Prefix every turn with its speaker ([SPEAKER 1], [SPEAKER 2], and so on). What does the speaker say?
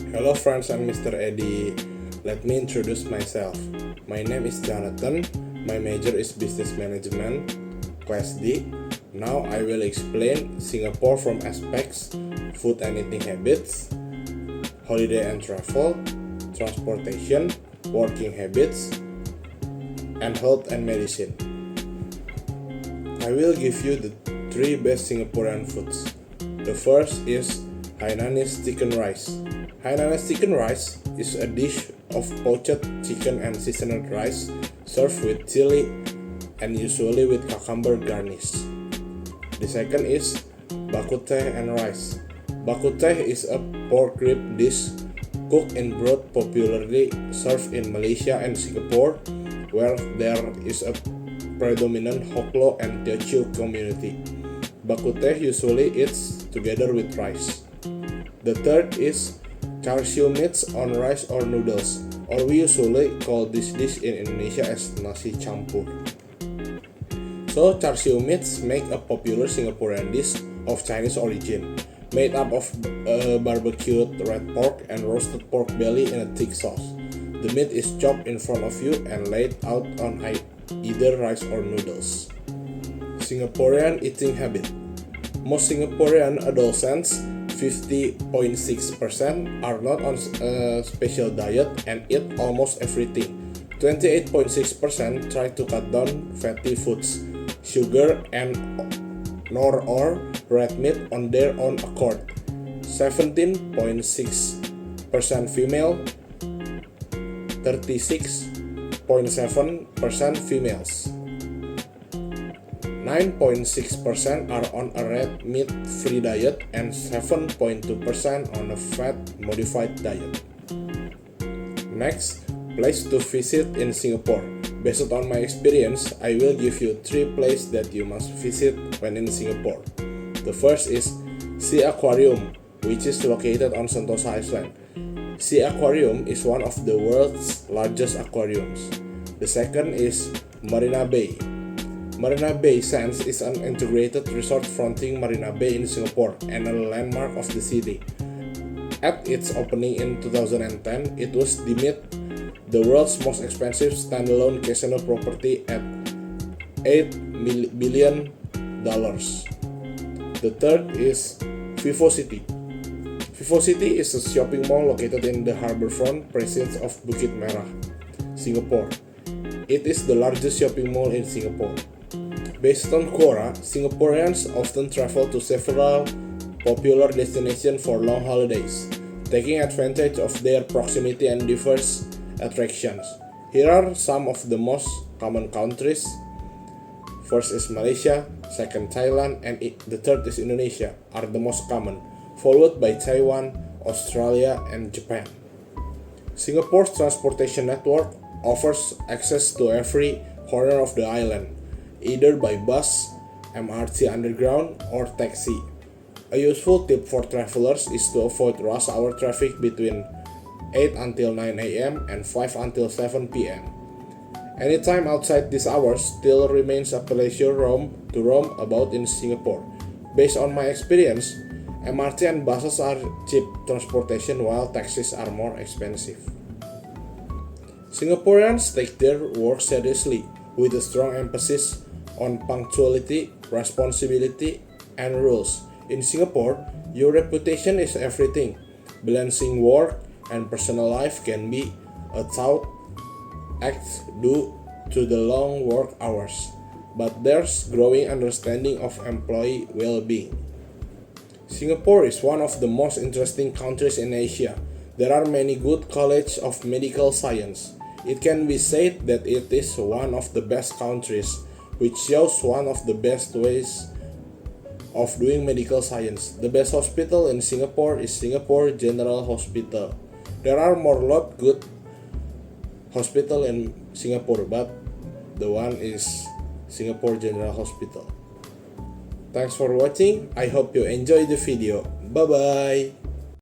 [SPEAKER 1] Hello friends, I'm Mr. Eddie. Let me introduce myself. My name is Jonathan. My major is Business Management, Class D. Now I will explain Singapore from aspects food and eating habits, holiday and travel, transportation, working habits, and health and medicine. I will give you the 3 best Singaporean foods. The first is Hainanese chicken rice. Hainanese chicken rice is a dish of poached chicken and seasoned rice served with chili and usually with cucumber garnish. The second is Bak Kut Teh and rice. Bak Kut Teh is a pork rib dish cooked in broth popularly served in Malaysia and Singapore, where there is a predominant Hoklo and Teochew community. Bak Kut Teh usually eats together with rice. The third is char siu meats on rice or noodles, or we usually call this dish in Indonesia as nasi campur. So char siu meats make a popular Singaporean dish of Chinese origin, made up of barbecued red pork and roasted pork belly in a thick sauce. The meat is chopped in front of you and laid out on either rice or noodles. Singaporean eating habit. Most Singaporean adolescents, 50.6%, are not on a special diet and eat almost everything. 28.6% try to cut down fatty foods, sugar, and or red meat on their own accord. 17.6% female, 36.7% females. 9.6% are on a red meat-free diet and 7.2% on a fat-modified diet. Next, place to visit in Singapore. Based on my experience, I will give you 3 places that you must visit when in Singapore. The first is Sea Aquarium, which is located on Sentosa Island. Sea Aquarium is one of the world's largest aquariums. The second is Marina Bay. Marina Bay Sands is an integrated resort fronting Marina Bay in Singapore and a landmark of the city. At its opening in 2010, it was deemed the world's most expensive standalone casino property at $8 billion. The third is VivoCity. VivoCity is a shopping mall located in the harbourfront precinct of Bukit Merah, Singapore. It is the largest shopping mall in Singapore. Based on Quora, Singaporeans often travel to several popular destinations for long holidays, taking advantage of their proximity and diverse attractions. Here are some of the most common countries. First is Malaysia, second Thailand, and the third is Indonesia are the most common, followed by Taiwan, Australia, and Japan. Singapore's transportation network offers access to every corner of the island, either by bus, MRT underground, or taxi. A useful tip for travelers is to avoid rush hour traffic between 8 until 9 a.m. and 5 until 7 p.m. Any time outside these hours still remains a pleasure to roam about in Singapore. Based on my experience, MRT and buses are cheap transportation while taxis are more expensive. Singaporeans take their work seriously, with a strong emphasis on punctuality, responsibility, and rules. In Singapore, your reputation is everything. Balancing work and personal life can be a tough act due to the long work hours, but there's growing understanding of employee well-being. Singapore is one of the most interesting countries in Asia. There are many good colleges of medical science. It can be said that it is one of the best countries, which shows one of the best ways of doing medical science. The best hospital in Singapore is Singapore General Hospital. There are more good hospital in Singapore, but the one is Singapore General Hospital. Thanks for watching. I hope you enjoyed the video. Bye bye.